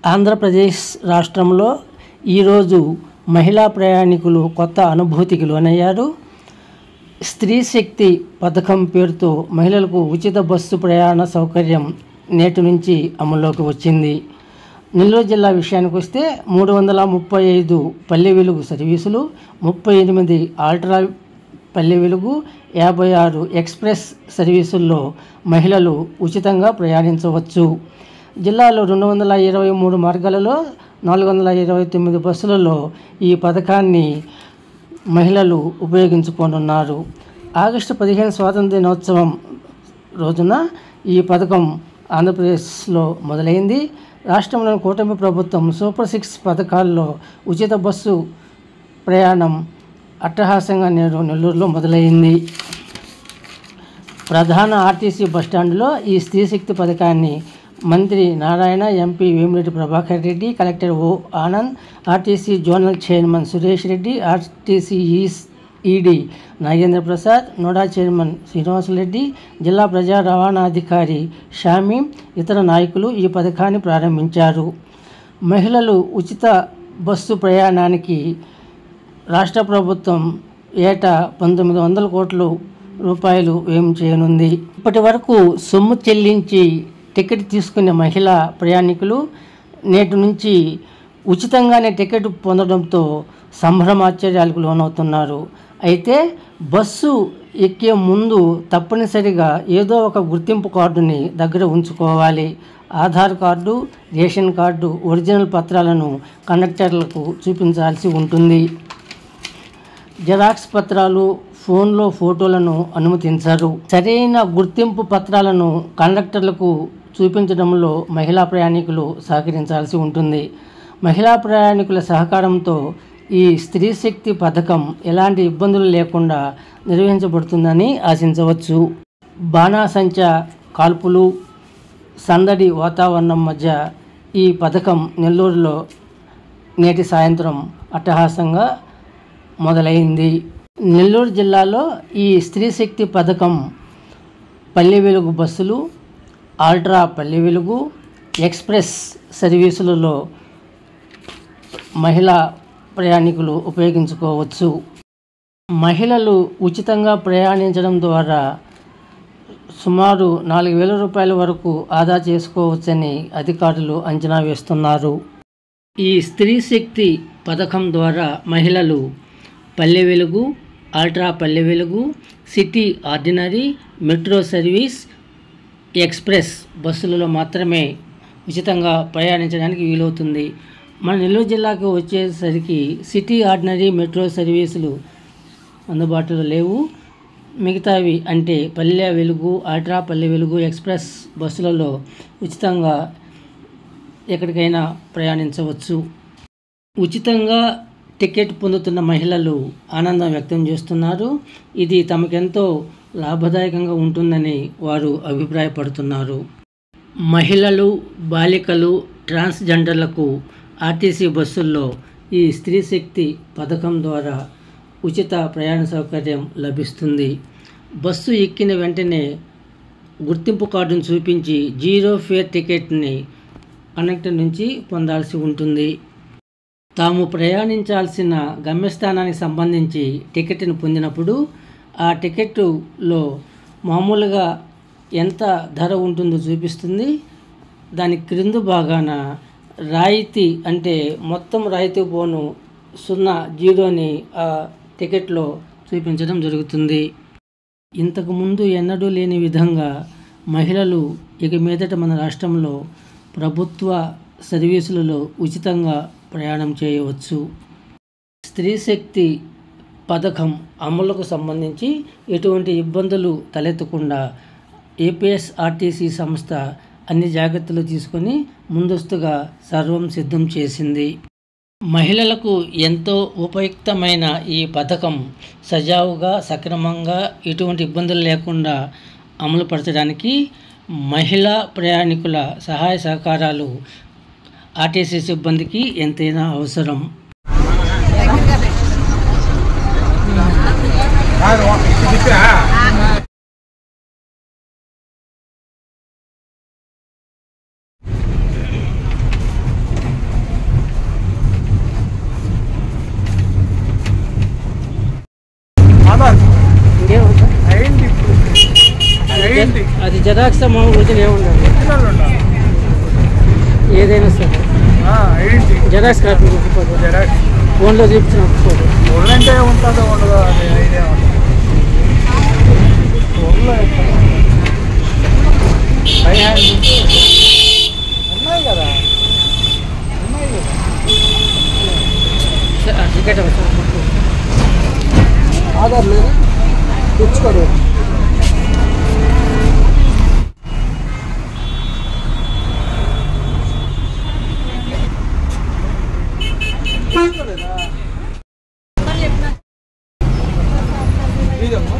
ఆంధ్రప్రదేశ్ రాష్ట్రంలో ఈరోజు మహిళా ప్రయాణికులు కొత్త అనుభూతికి లోనయ్యారు. స్త్రీ శక్తి పథకం పేరుతో మహిళలకు ఉచిత బస్సు ప్రయాణ సౌకర్యం నేటి నుంచి అమల్లోకి వచ్చింది. నెల్లూరు జిల్లా విషయానికి వస్తే 335 పల్లె వెలుగు సర్వీసులు, 38 ఆల్ట్రా పల్లె వెలుగు, 56 ఎక్స్ప్రెస్ సర్వీసుల్లో మహిళలు ఉచితంగా ప్రయాణించవచ్చు. జిల్లాలో 223 మార్గాలలో 429 బస్సులలో ఈ పథకాన్ని మహిళలు ఉపయోగించుకోనున్నారు. ఆగస్టు 15 స్వాతంత్ర దినోత్సవం రోజున ఈ పథకం ఆంధ్రప్రదేశ్లో మొదలైంది. రాష్ట్రంలోని కూటమి ప్రభుత్వం సూపర్ 6 పథకాల్లో ఉచిత బస్సు ప్రయాణం అట్టహాసంగా నేడు నెల్లూరులో మొదలైంది. ప్రధాన ఆర్టీసీ బస్టాండ్లో ఈ స్త్రీ శక్తి పథకాన్ని మంత్రి Narayana, MP Vemireddy Prabhakar Reddy, collector O Anand, RTC zonal chairman Suresh Reddy, RTC ED Nagendra Prasad, నోడా చైర్మన్ శ్రీనివాసరెడ్డి, జిల్లా ప్రజా రవాణాధికారి షామీ, ఇతర నాయకులు ఈ పథకాన్ని ప్రారంభించారు. మహిళలు ఉచిత బస్సు ప్రయాణానికి రాష్ట్ర ప్రభుత్వం ఏటా 1900 కోట్ల రూపాయలు వ్యయం చేయనుంది. ఇప్పటి వరకు సొమ్ము చెల్లించి టికెట్ తీసుకునే మహిళా ప్రయాణికులు నేటి నుంచి ఉచితంగానే టికెట్ పొందడంతో సంభ్రమాశ్చర్యాలకు లోనవుతున్నారు. అయితే బస్సు ఎక్కే ముందు తప్పనిసరిగా ఏదో ఒక గుర్తింపు కార్డుని దగ్గర ఉంచుకోవాలి. Aadhaar card, ration card, original పత్రాలను కండక్టర్లకు చూపించాల్సి ఉంటుంది. జెరాక్స్ పత్రాలు, ఫోన్లో ఫోటోలను అనుమతించరు. సరైన గుర్తింపు పత్రాలను కండక్టర్లకు చూపించడంలో మహిళా ప్రయాణికులు సహకరించాల్సి ఉంటుంది. మహిళా ప్రయాణికుల సహకారంతో ఈ స్త్రీ శక్తి పథకం ఎలాంటి ఇబ్బందులు లేకుండా నిర్వహించబడుతుందని ఆశించవచ్చు. బాణాసంచా కాల్పులు, సందడి వాతావరణం మధ్య ఈ పథకం నెల్లూరులో నేటి సాయంత్రం అట్టహాసంగా మొదలైంది. నెల్లూరు జిల్లాలో ఈ స్త్రీ శక్తి పథకం పల్లె వెలుగు బస్సులు, ఆల్ట్రా పల్లె వెలుగు, ఎక్స్ప్రెస్ సర్వీసులలో మహిళా ప్రయాణికులు ఉపయోగించుకోవచ్చు. మహిళలు ఉచితంగా ప్రయాణించడం ద్వారా సుమారు 4,000 రూపాయల వరకు ఆదా చేసుకోవచ్చని అధికారులు అంచనా వేస్తున్నారు. ఈ స్త్రీ శక్తి పథకం ద్వారా మహిళలు Palle Velugu, ultra Palle Velugu, city ordinary, metro service, express బస్సులలో మాత్రమే ఉచితంగా ప్రయాణించడానికి వీలవుతుంది. మన నెల్లూరు జిల్లాకు వచ్చేసరికి సిటీ ఆర్డినరీ, మెట్రో సర్వీసులు అందుబాటులో లేవు. మిగతావి అంటే పల్లె వెలుగు, ఆల్ట్రా పల్లె వెలుగు, ఎక్స్ప్రెస్ బస్సులలో ఉచితంగా ఎక్కడికైనా ప్రయాణించవచ్చు. ఉచితంగా టికెట్ పొందుతున్న మహిళలు ఆనందం వ్యక్తం చేస్తున్నారు. ఇది తమకెంతో లాభదాయకంగా ఉంటుందని వారు అభిప్రాయపడుతున్నారు. మహిళలు, బాలికలు, ట్రాన్స్జెండర్లకు ఆర్టీసీ బస్సుల్లో ఈ స్త్రీ శక్తి పథకం ద్వారా ఉచిత ప్రయాణ సౌకర్యం లభిస్తుంది. బస్సు ఎక్కిన వెంటనే గుర్తింపు కార్డును చూపించి 0 ఫేర్ టికెట్ని కండక్టర్ నుంచి పొందాల్సి ఉంటుంది. తాము ప్రయాణించాల్సిన గమ్యస్థానానికి సంబంధించి టికెట్ను పొందినప్పుడు ఆ టికెట్లో మామూలుగా ఎంత ధర ఉంటుందో చూపిస్తుంది. దాని క్రింద భాగాన రాయితీ అంటే మొత్తం రాయితీ పోను 0 ఆ టికెట్లో చూపించడం జరుగుతుంది. ఇంతకుముందు ఎన్నడూ లేని విధంగా మహిళలు ఇక మీదట మన రాష్ట్రంలో ప్రభుత్వ సర్వీసులలో ఉచితంగా ప్రయాణం చేయవచ్చు. స్త్రీ శక్తి పథకం అమలుకు సంబంధించి ఎటువంటి ఇబ్బందులు తలెత్తకుండా ఏపీఎస్ఆర్టీసీ సంస్థ అన్ని జాగ్రత్తలు తీసుకొని ముందస్తుగా సర్వం సిద్ధం చేసింది. మహిళలకు ఎంతో ఉపయుక్తమైన ఈ పథకం సజావుగా, సక్రమంగా, ఎటువంటి ఇబ్బందులు లేకుండా అమలుపరచడానికి మహిళా ప్రయాణికుల సహాయ సహకారాలు ఆర్టీసీ సిబ్బందికి ఎంతైనా అవసరం. జెరాక్స్ మామూలు ఒరిజినల్ ఏముండాలి? ఏదైనా సరే జెరాక్స్ కాపీ ఫోటో ఫోన్లో చూపించిన ఫోటో అంటే ఉంటుందో ఉండదో అది ఐడియా ఉన్నాయి కదా టికెట్ ఆధార్ లేదా తెచ్చుకోరు. ఇదమ్మా